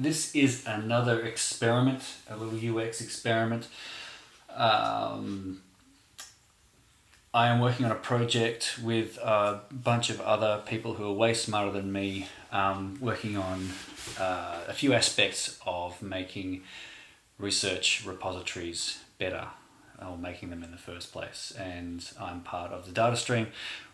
this is another experiment, a little UX experiment. I am working on a project with a bunch of other people who are way smarter than me, working on a few aspects of making research repositories better, or making them in the first place. And I'm part of the data stream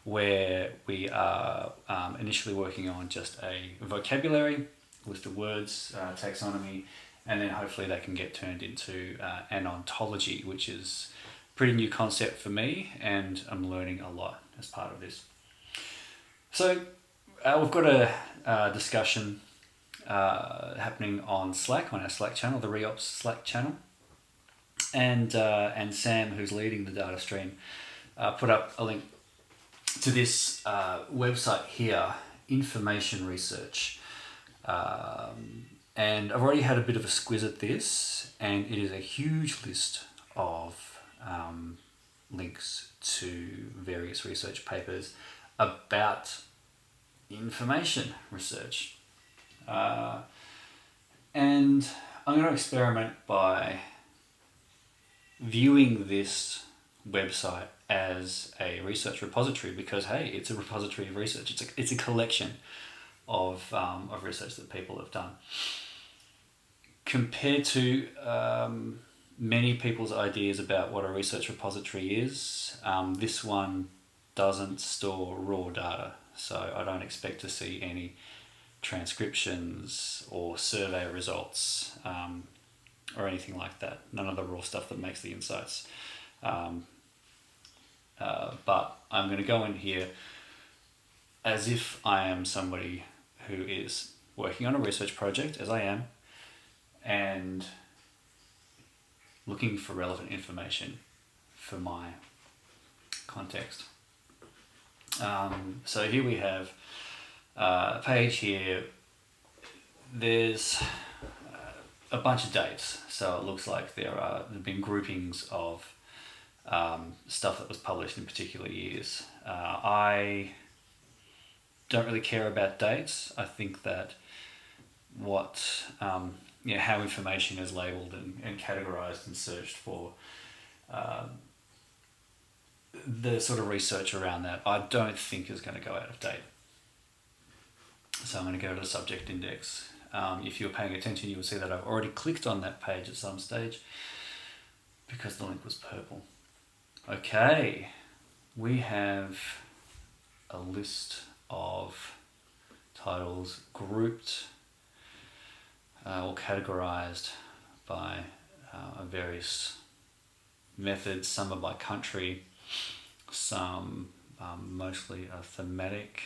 where we are initially working on just a vocabulary, list of words, taxonomy, and then hopefully they can get turned into an ontology, which is pretty new concept for me, and I'm learning a lot as part of this. So we've got a discussion happening on Slack, on our Slack channel, the Reops Slack channel, and Sam, who's leading the data stream, put up a link to this website here, Information Research. And I've already had a bit of a squiz at this, and it is a huge list of links to various research papers about information research. And I'm going to experiment by viewing this website as a research repository, because hey, it's a repository of research. It's a collection of research that people have done. Compared to many people's ideas about what a research repository is, this one doesn't store raw data, so I don't expect to see any transcriptions or survey results or anything like that. None of the raw stuff that makes the insights. But I'm going to go in here as if I am somebody who is working on a research project, as I am, and looking for relevant information for my context. So here we have a page here. There's a bunch of dates, so it looks like there have been groupings of stuff that was published in particular years. I don't really care about dates. I think that how information is labelled and categorised and searched for, the sort of research around that, I don't think is going to go out of date. So I'm going to go to the subject index. If you're paying attention, you will see that I've already clicked on that page at some stage because the link was purple. Okay, we have a list of titles grouped or categorized by various methods. Some are by country, some mostly are thematic.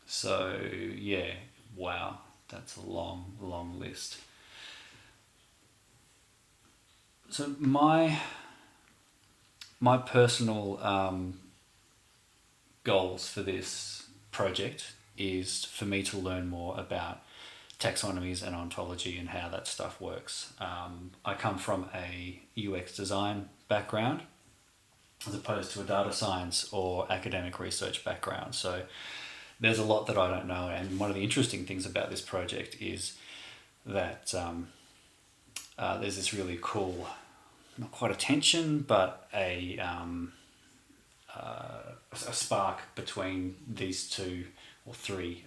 So yeah, wow, that's a long list. So my personal goals for this project is for me to learn more about taxonomies and ontology and how that stuff works. I come from a UX design background as opposed to a data science or academic research background. So there's a lot that I don't know, and one of the interesting things about this project is that there's this really cool, not quite a tension, but a spark between these two or three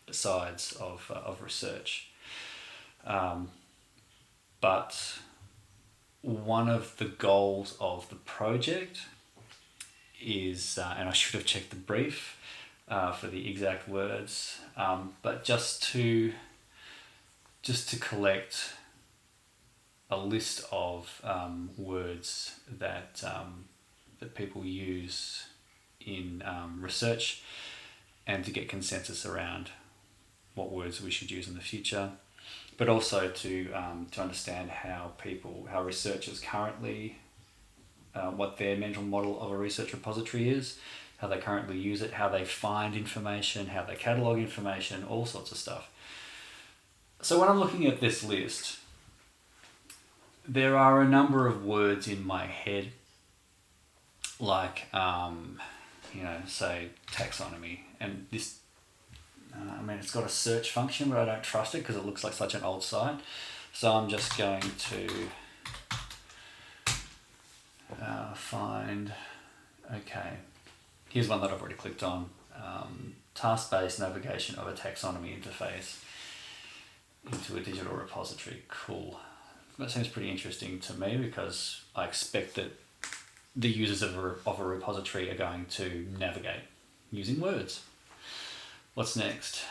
sides of research. But one of the goals of the project is, and I should have checked the brief for the exact words, but just to collect a list of words that people use in research, and to get consensus around what words we should use in the future, but also to understand how researchers currently, what their mental model of a research repository is, how they currently use it, how they find information, how they catalog information, all sorts of stuff. So when I'm looking at this list, there are a number of words in my head, like say taxonomy, and this, it's got a search function, but I don't trust it because it looks like such an old site. So I'm just going to find, okay, here's one that I've already clicked on, task-based navigation of a taxonomy interface into a digital repository. Cool. That seems pretty interesting to me because I expect that the users of a repository are going to navigate using words. What's next?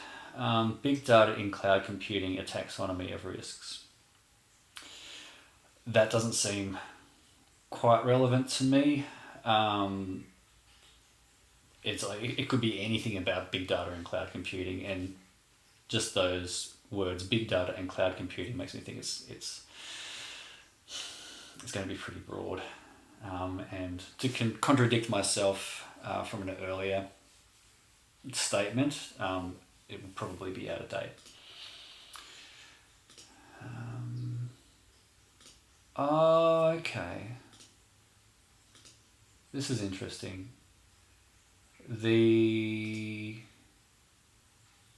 Big data in cloud computing, a taxonomy of risks. That doesn't seem quite relevant to me. It's like it could be anything about big data and cloud computing, and just those words, big data and cloud computing, makes me think it's going to be pretty broad. And to contradict myself from an earlier statement, it will probably be out of date. Okay. This is interesting. The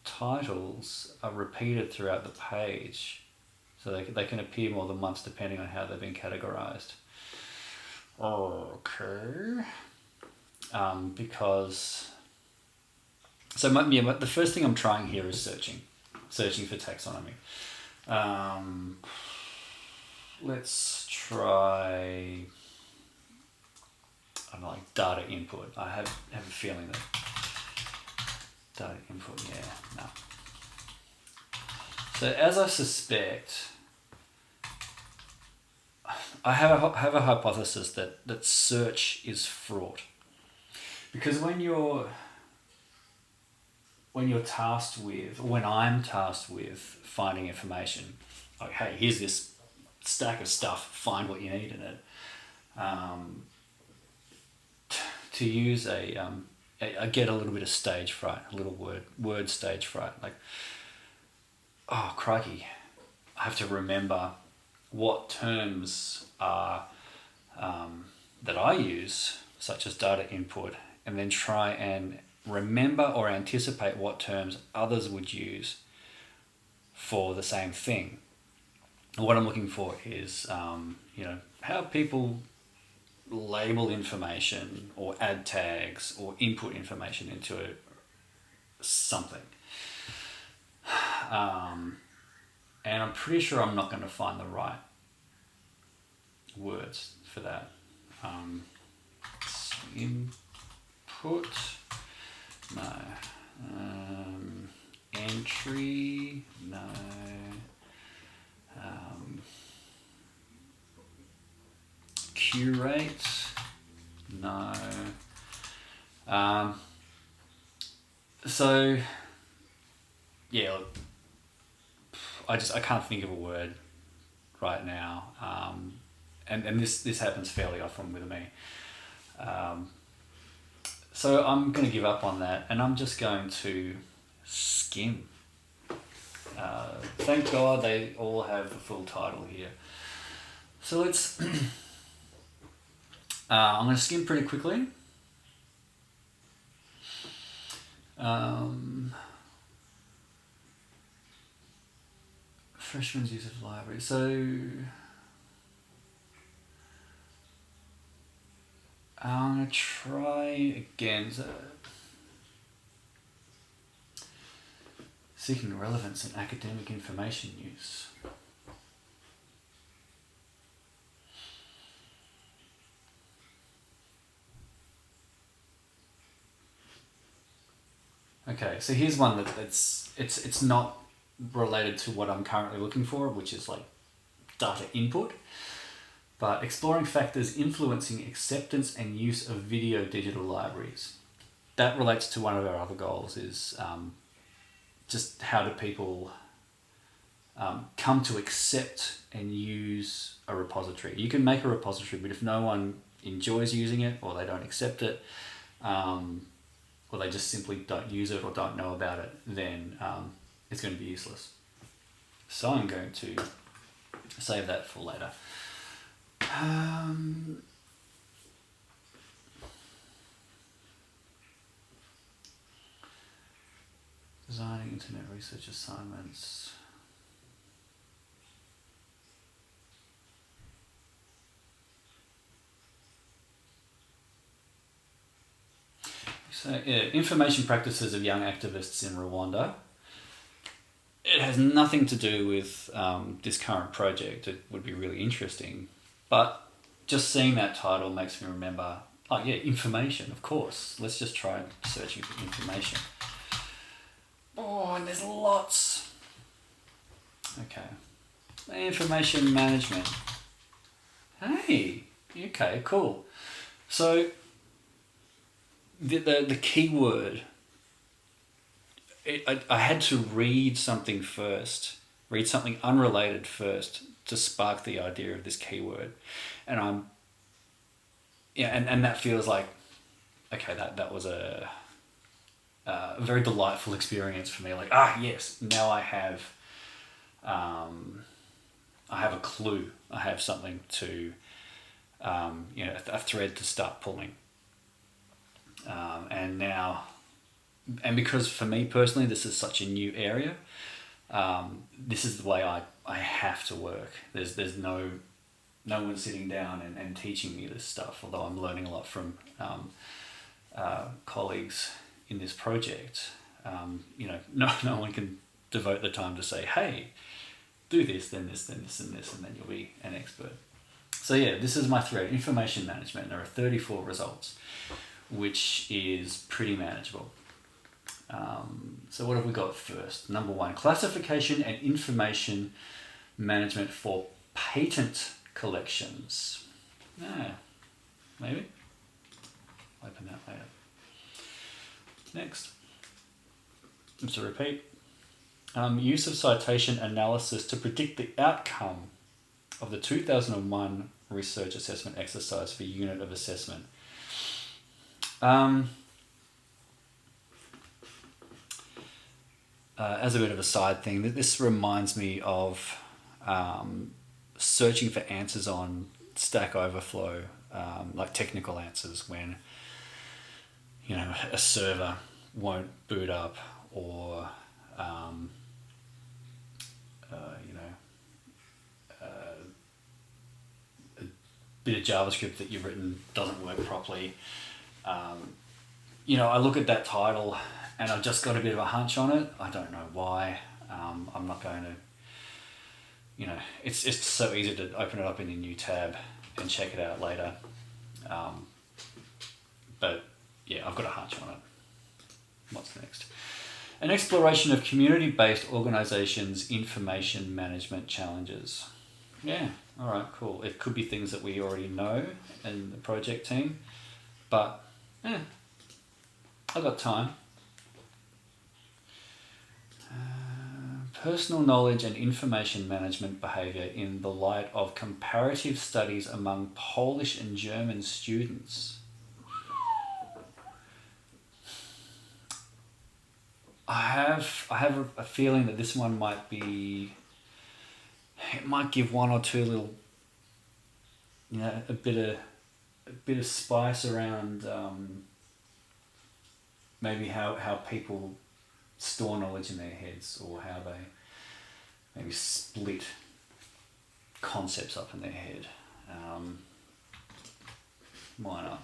titles are repeated throughout the page, so they can appear more than once depending on how they've been categorized. Okay. Because the first thing I'm trying here is searching for taxonomy. Let's try, I don't know, like data input. I have a feeling that data input, no. So as I suspect, I have a hypothesis that search is fraught, because when I'm tasked with finding information, like, hey, here's this stack of stuff, find what you need in it. To use I get a little bit of stage fright, a little word stage fright, like, oh crikey, I have to remember what terms are that I use, such as data input, and then try and remember or anticipate what terms others would use for the same thing. And what I'm looking for is, how people label information or add tags or input information into something. And I'm pretty sure I'm not going to find the right words for that. Input, no. Entry, no. Curate, no. So yeah, look, I can't think of a word right now, and this happens fairly often with me. So I'm going to give up on that, and I'm just going to skim. Thank God they all have the full title here. So let's. I'm going to skim pretty quickly. Freshman's use of library. So I'm going to try again. So, seeking relevance in academic information use. Okay, so here's one it's not related to what I'm currently looking for, which is like data input, but exploring factors influencing acceptance and use of video digital libraries. That relates to one of our other goals, is just how do people come to accept and use a repository. You can make a repository, but if no one enjoys using it, or they don't accept it, or they just simply don't use it or don't know about it, then it's going to be useless. So I'm going to save that for later. Designing internet research assignments. So, yeah, information practices of young activists in Rwanda. It has nothing to do with this current project. It would be really interesting. But just seeing that title makes me remember, oh yeah, information, of course. Let's just try searching for information. Oh, and there's lots. Okay. Information management. Hey, okay, cool. So, the key word, I had to read something unrelated first to spark the idea of this keyword. And and that feels like, okay, that was a very delightful experience for me. Like, yes, now I have a clue. I have something to, a thread to start pulling. And because for me personally, this is such a new area, this is the way I have to work. There's no one sitting down and teaching me this stuff, although I'm learning a lot from colleagues in this project. No one can devote the time to say, hey, do this, then this, then this, and this, and then you'll be an expert. So yeah, this is my thread, information management. There are 34 results, which is pretty manageable. So what have we got first? Number 1, classification and information management for patent collections. Maybe. Open that later. Next. Just a repeat. Use of citation analysis to predict the outcome of the 2001 research assessment exercise for unit of assessment. As a bit of a side thing, this reminds me of searching for answers on Stack Overflow, like technical answers when a server won't boot up, or a bit of JavaScript that you've written doesn't work properly. I look at that title and I've just got a bit of a hunch on it. I don't know why. I'm not going to, it's so easy to open it up in a new tab and check it out later. But yeah, I've got a hunch on it. What's next? An exploration of community-based organizations' information management challenges. Yeah, all right, cool. It could be things that we already know in the project team, but I've got time. Personal knowledge and information management behavior in the light of comparative studies among Polish and German students. I have a feeling that this one might give one or two little, a bit of spice around maybe how people store knowledge in their heads, or how they maybe split concepts up in their head. Why not?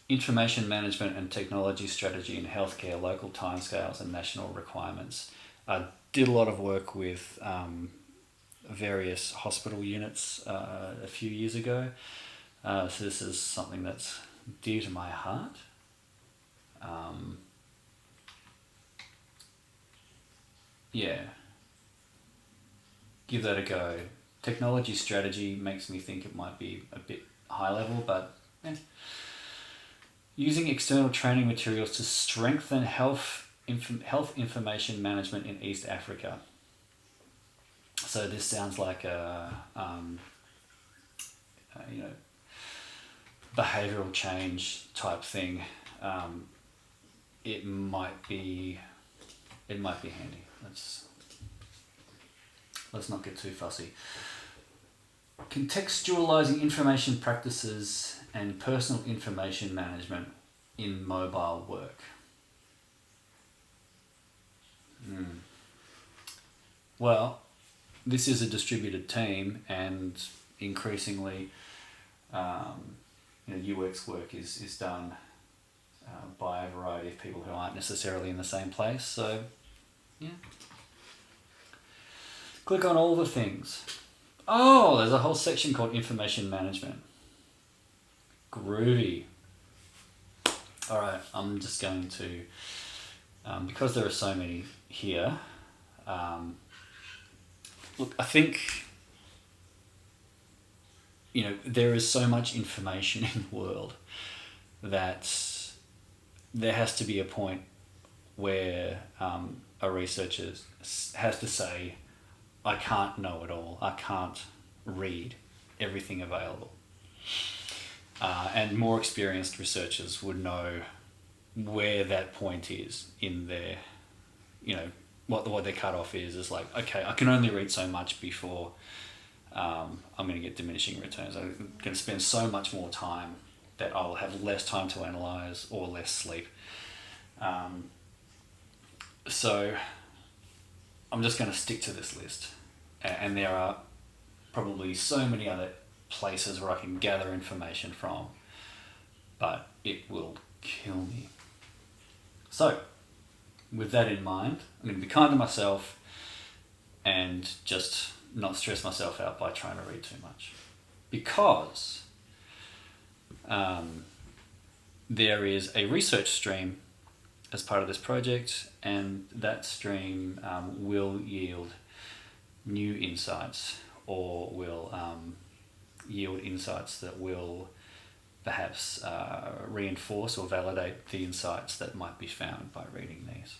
Information management and technology strategy in healthcare, local timescales and national requirements. I did a lot of work with various hospital units a few years ago. So this is something that's dear to my heart. Give that a go. Technology strategy makes me think it might be a bit high level, but using external training materials to strengthen health information management in East Africa. So this sounds like a behavioral change type thing. It might be handy. Let's not get too fussy. Contextualizing information practices and personal information management in mobile work? Well, this is a distributed team, and increasingly, UX work is done by a variety of people who aren't necessarily in the same place. So, yeah. Click on all the things. Oh, there's a whole section called information management. Groovy. All right, I'm just going to, because there are so many here, look, I think, there is so much information in the world that there has to be a point where a researcher has to say, I can't know it all. I can't read everything available. And more experienced researchers would know where that point is in their, what their cutoff is like, okay, I can only read so much before I'm going to get diminishing returns. I'm going to spend so much more time that I'll have less time to analyze or less sleep. So I'm just going to stick to this list. And there are probably so many other places where I can gather information from, but it will kill me. So, with that in mind, I'm going to be kind to myself and just not stress myself out by trying to read too much. Because there is a research stream as part of this project, and that stream will yield new insights, or will yield insights that will perhaps reinforce or validate the insights that might be found by reading these.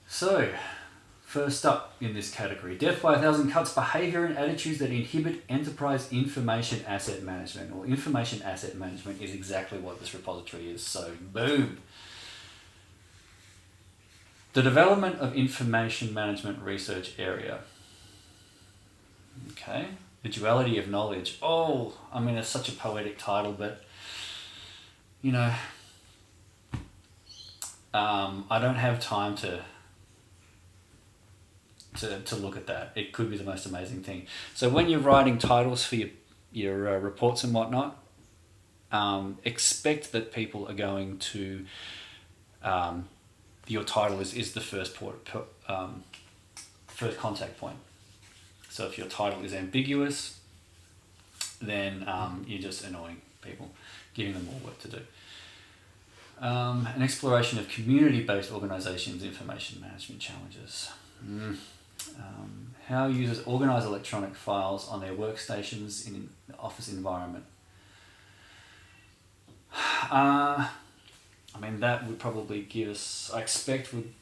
So, first up in this category, death by 1,000 cuts: behaviour and attitudes that inhibit enterprise information asset management. Well, information asset management is exactly what this repository is, so boom! The development of information management research area. Okay, the duality of knowledge. Oh, I mean, it's such a poetic title, but, I don't have time to look at that. It could be the most amazing thing. So when you're writing titles for your reports and whatnot, expect that people are going to, your title is the first first contact point. So if your title is ambiguous, then you're just annoying people, giving them more work to do. An exploration of community-based organisations' information management challenges. How users organise electronic files on their workstations in the office environment. That would probably give us, I expect, would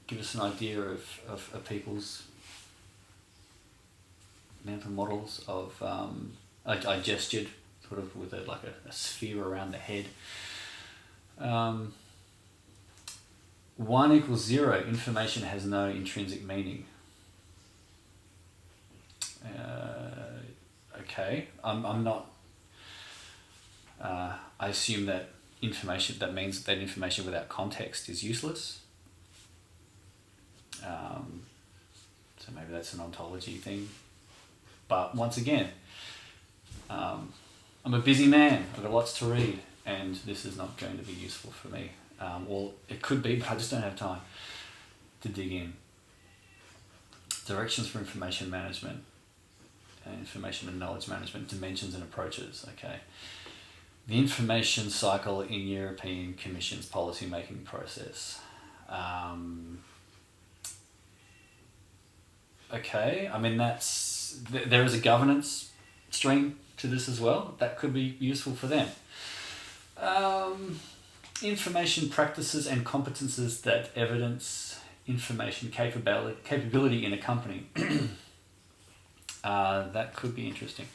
give us an idea of people's mental models of, I gestured sort of with a sphere around the head. 1 equals 0, information has no intrinsic meaning. Okay, I'm not, I assume that means that information without context is useless. So maybe that's an ontology thing. But once again, I'm a busy man, I've got lots to read, and this is not going to be useful for me. Well, it could be, but I just don't have time to dig in. Directions for information management, information and knowledge management, dimensions and approaches. Okay. The information cycle in European Commission's policy-making process. Okay, there is a governance stream to this as well. That could be useful for them. Information practices and competences that evidence information capability in a company. That could be interesting.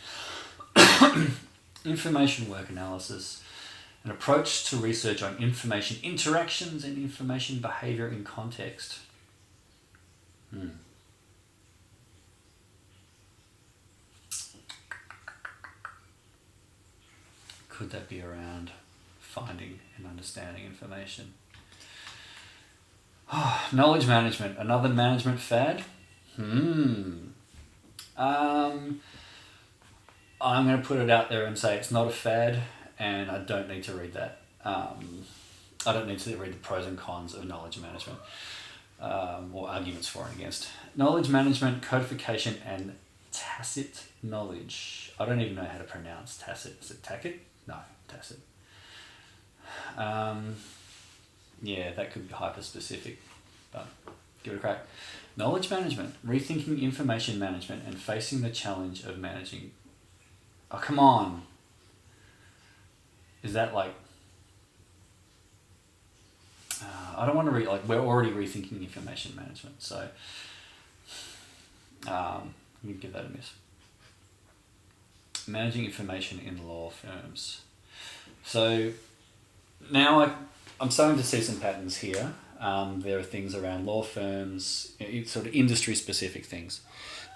Information work analysis, an approach to research on information interactions and information behaviour in context. Could that be around finding and understanding information? Knowledge management, another management fad? I'm going to put it out there and say it's not a fad, and I don't need to read that. I don't need to read the pros and cons of knowledge management, or arguments for and against. Knowledge management, codification, and tacit knowledge. I don't even know how to pronounce tacit. Is it tacit? No, tacit. Yeah, that could be hyper-specific, but give it a crack. Knowledge management, rethinking information management and facing the challenge of managing. Oh, come on. Is that like... I don't want to we're already rethinking information management, so let me give that a miss. Managing information in law firms. So now I'm starting to see some patterns here. There are things around law firms, sort of industry-specific things.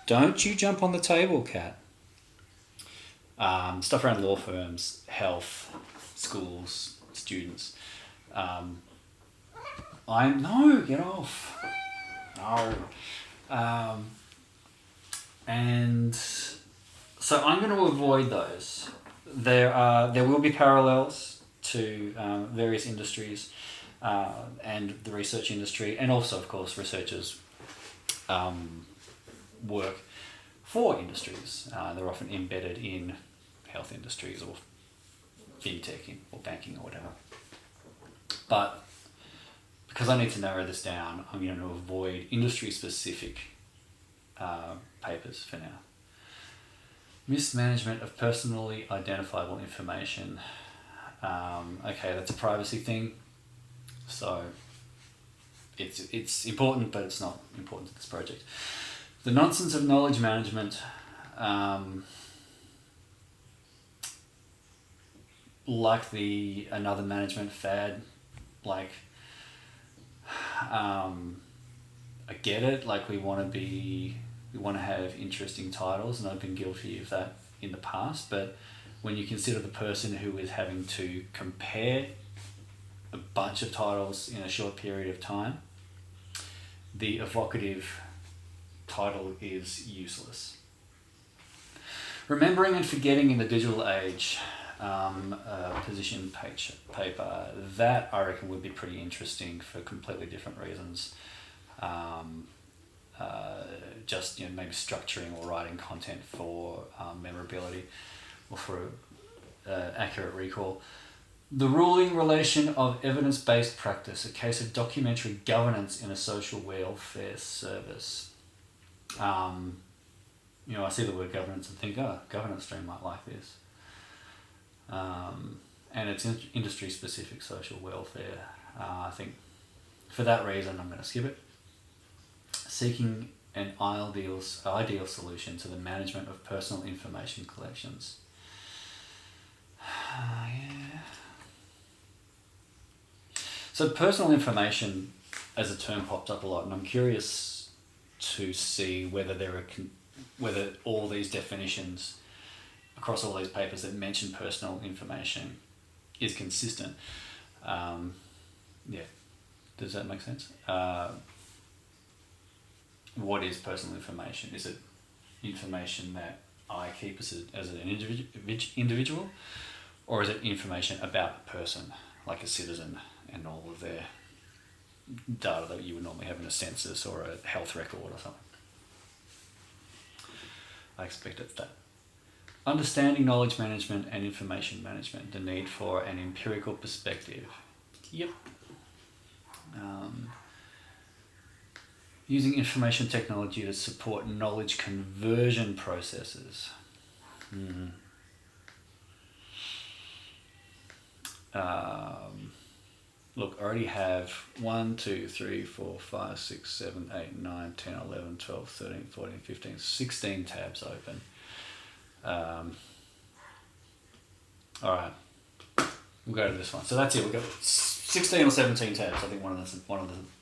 Don't you jump on the table, Kat. Stuff around law firms, health, schools, students. No, get off. No. And so I'm going to avoid those. There will be parallels to various industries and the research industry, and also, of course, researchers work for industries. They're often embedded in health industries or fintech or banking or whatever. But because I need to narrow this down, I'm going to avoid industry-specific papers for now. Mismanagement of personally identifiable information. Okay, that's a privacy thing. So it's important, but it's not important to this project. The nonsense of knowledge management. Like another management fad, I get it. We want to have interesting titles, and I've been guilty of that in the past. But when you consider the person who is having to compare a bunch of titles in a short period of time, the evocative title is useless. Remembering and forgetting in the digital age. Position paper, that I reckon would be pretty interesting for completely different reasons. Just maybe structuring or writing content for memorability or for accurate recall. The ruling relation of evidence-based practice, a case of documentary governance in a social welfare service. I see the word governance and think, governance stream might like this. And it's industry-specific social welfare. I think for that reason I'm going to skip it. Seeking an ideal solution to the management of personal information collections. Yeah. So personal information as a term popped up a lot, and I'm curious to see whether whether all these definitions across all these papers that mention personal information is consistent. Yeah, does that make sense? What is personal information? Is it information that I keep as an individual, or is it information about a person, like a citizen, and all of their data that you would normally have in a census or a health record or something? I expect it's that. Understanding knowledge management and information management, the need for an empirical perspective. Yep. Using information technology to support knowledge conversion processes. Look, I already have 1, 2, 3, 4, 5, 6, 7, 8, 9, 10, 11, 12, 13, 14, 15, 16 tabs open. All right, we'll go to this one. So that's it. We've got 16 or 17 tabs. I think one of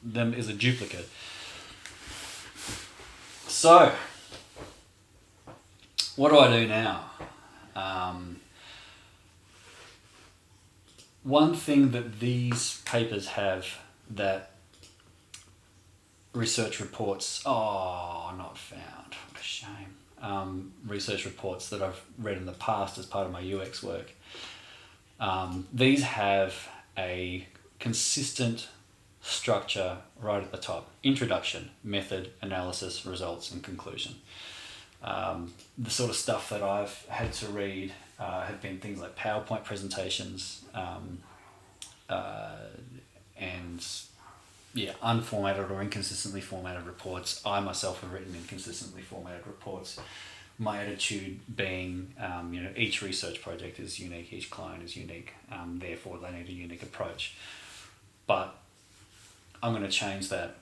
them is a duplicate. So, what do I do now? one thing that these papers have that research reports, not found, what a shame. Research reports that I've read in the past as part of my UX work. These have a consistent structure right at the top. Introduction, method, analysis, results, and conclusion. The sort of stuff that I've had to read have been things like PowerPoint presentations and unformatted or inconsistently formatted reports. I myself have written inconsistently formatted reports. My attitude being, each research project is unique, each client is unique, therefore they need a unique approach. But I'm going to change that.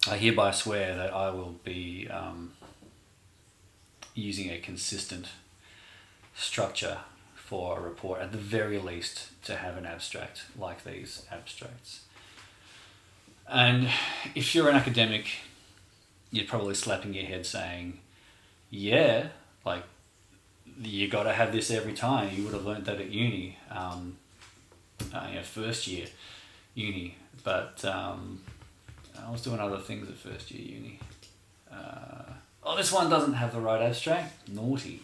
I hereby swear that I will be using a consistent structure for a report, at the very least to have an abstract like these abstracts. And if you're an academic, you're probably slapping your head saying, yeah, like you got to have this every time. You would have learned that at uni, first year uni. But I was doing other things at first year uni. This one doesn't have the right abstract. Naughty.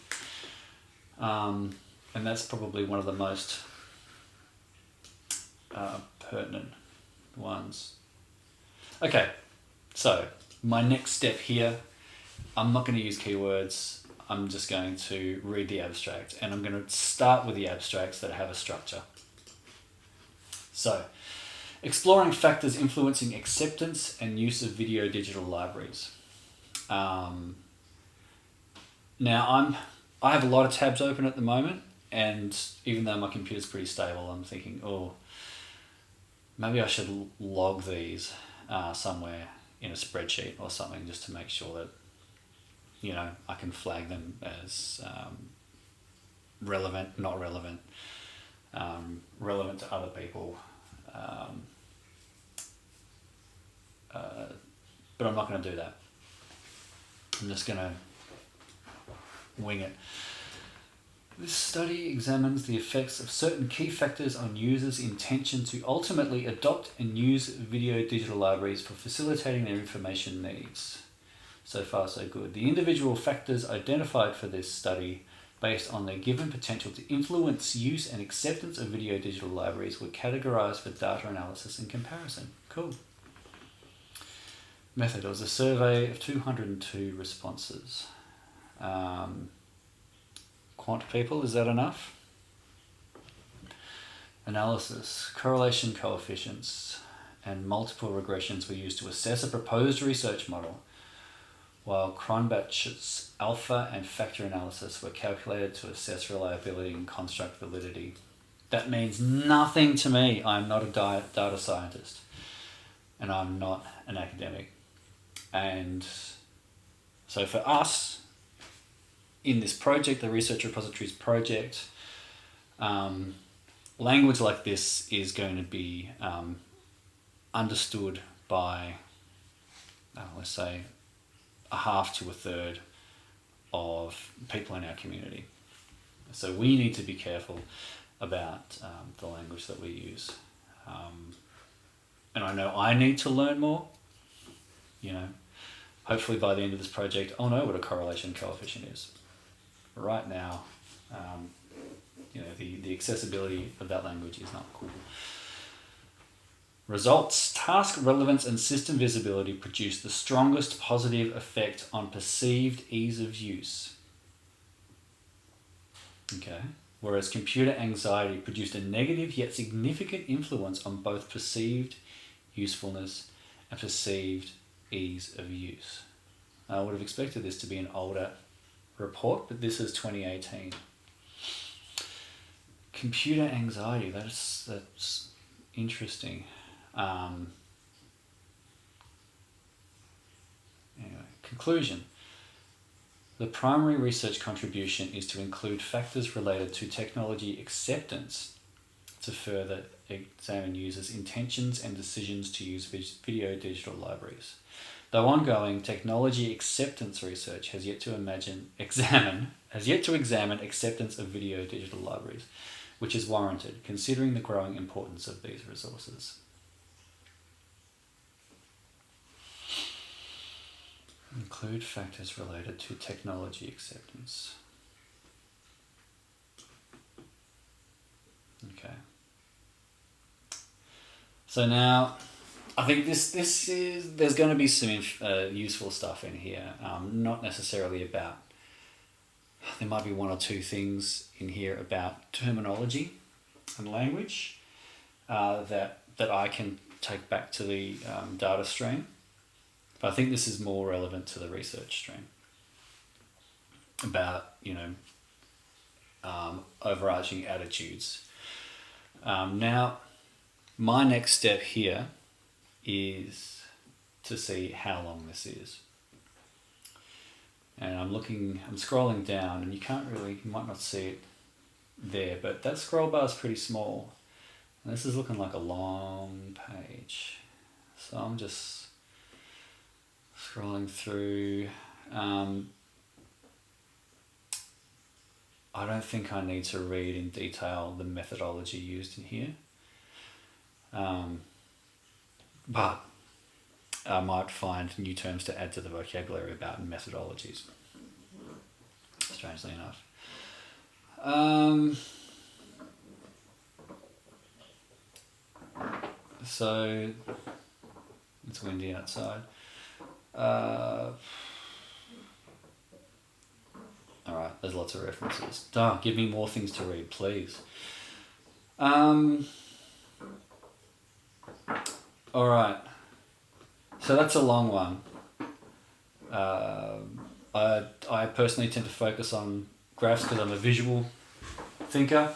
And that's probably one of the most pertinent ones. Okay, so my next step here, I'm not going to use keywords. I'm just going to read the abstract, and I'm going to start with the abstracts that have a structure. So, exploring factors influencing acceptance and use of video digital libraries. Now I have a lot of tabs open at the moment, and even though my computer's pretty stable, I'm thinking, maybe I should log these somewhere in a spreadsheet or something, just to make sure that I can flag them as relevant, not relevant, relevant to other people. But I'm not going to do that. I'm just going to wing it. This study examines the effects of certain key factors on users' intention to ultimately adopt and use video digital libraries for facilitating their information needs. So far, so good. The individual factors identified for this study, based on their given potential to influence use and acceptance of video digital libraries, were categorized for data analysis and comparison. Cool. Method was a survey of 202 responses. Quant people, is that enough? Analysis. Correlation coefficients and multiple regressions were used to assess a proposed research model, while Cronbach's alpha and factor analysis were calculated to assess reliability and construct validity. That means nothing to me. I'm not a data scientist, and I'm not an academic. And so for us, in this project, the Research Repositories project, language like this is going to be understood by, let's say, a half to a third of people in our community. So we need to be careful about the language that we use. And I know I need to learn more. Hopefully by the end of this project, I'll know what a correlation coefficient is. Right now, the accessibility of that language is not cool. Results. Task relevance and system visibility produce the strongest positive effect on perceived ease of use. Okay. Whereas computer anxiety produced a negative yet significant influence on both perceived usefulness and perceived ease of use. I would have expected this to be an older report, but this is 2018. Computer anxiety, that's interesting. Anyway, conclusion. The primary research contribution is to include factors related to technology acceptance to further examine users' intentions and decisions to use video digital libraries. Though ongoing, technology acceptance research has yet to examine acceptance of video digital libraries. which is warranted, considering the growing importance of these resources. Include factors related to technology acceptance. Okay. So now, I think there's going to be some useful stuff in here. Not necessarily about. There might be one or two things in here about terminology and language that I can take back to the data stream. But I think this is more relevant to the research stream about, overarching attitudes. Now, my next step here is to see how long this is. And I'm scrolling down, and you might not see it there, but that scroll bar is pretty small. And this is looking like a long page. So I'm just scrolling through. I don't think I need to read in detail the methodology used in here. But I might find new terms to add to the vocabulary about methodologies, strangely enough. So, it's windy outside. Alright, there's lots of references. Give me more things to read, please. Alright, so that's a long one. I personally tend to focus on graphs because I'm a visual thinker.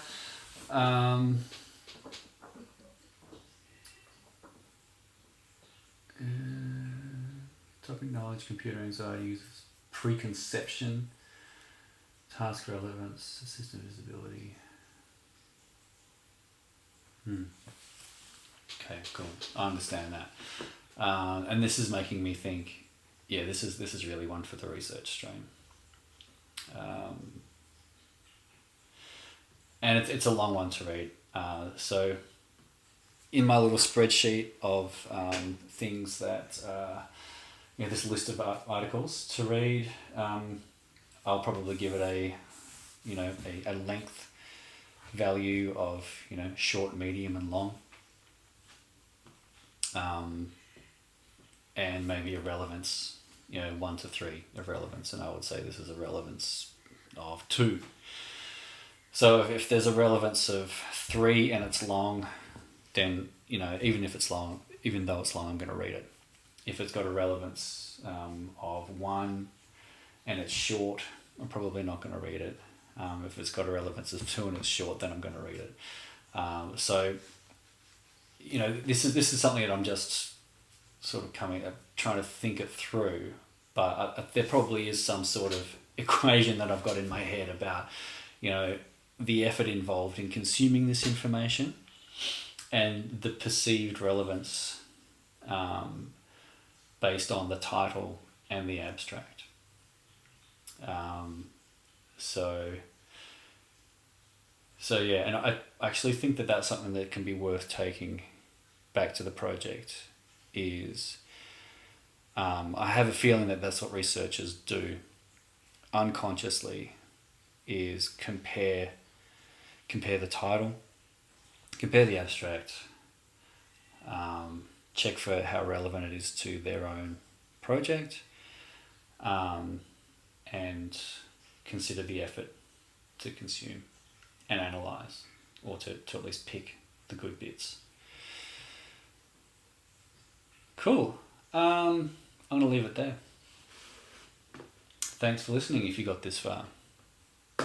Topic knowledge, computer anxiety uses preconception, task relevance, system visibility. Okay, cool. I understand that. And this is making me think, yeah, this is really one for the research stream. And it's a long one to read. So in my little spreadsheet of things that, this list of articles to read, I'll probably give it a length value of, short, medium and long. And maybe a relevance, 1 to 3 of relevance, and I would say this is a relevance of 2. So if there's a relevance of 3 and it's long, then even though it's long, I'm going to read it. If it's got a relevance of 1 and it's short, I'm probably not going to read it. If it's got a relevance of 2 and it's short, then I'm going to read it. So this is something that I'm just sort of trying to think it through, but there probably is some sort of equation that I've got in my head about, the effort involved in consuming this information and the perceived relevance based on the title and the abstract. So yeah, and I actually think that that's something that can be worth taking back to the project. Is I have a feeling that that's what researchers do unconsciously, is compare the title, compare the abstract, check for how relevant it is to their own project, and consider the effort to consume and analyze, or to at least pick the good bits. Cool. I'm going to leave it there. Thanks for listening if you got this far.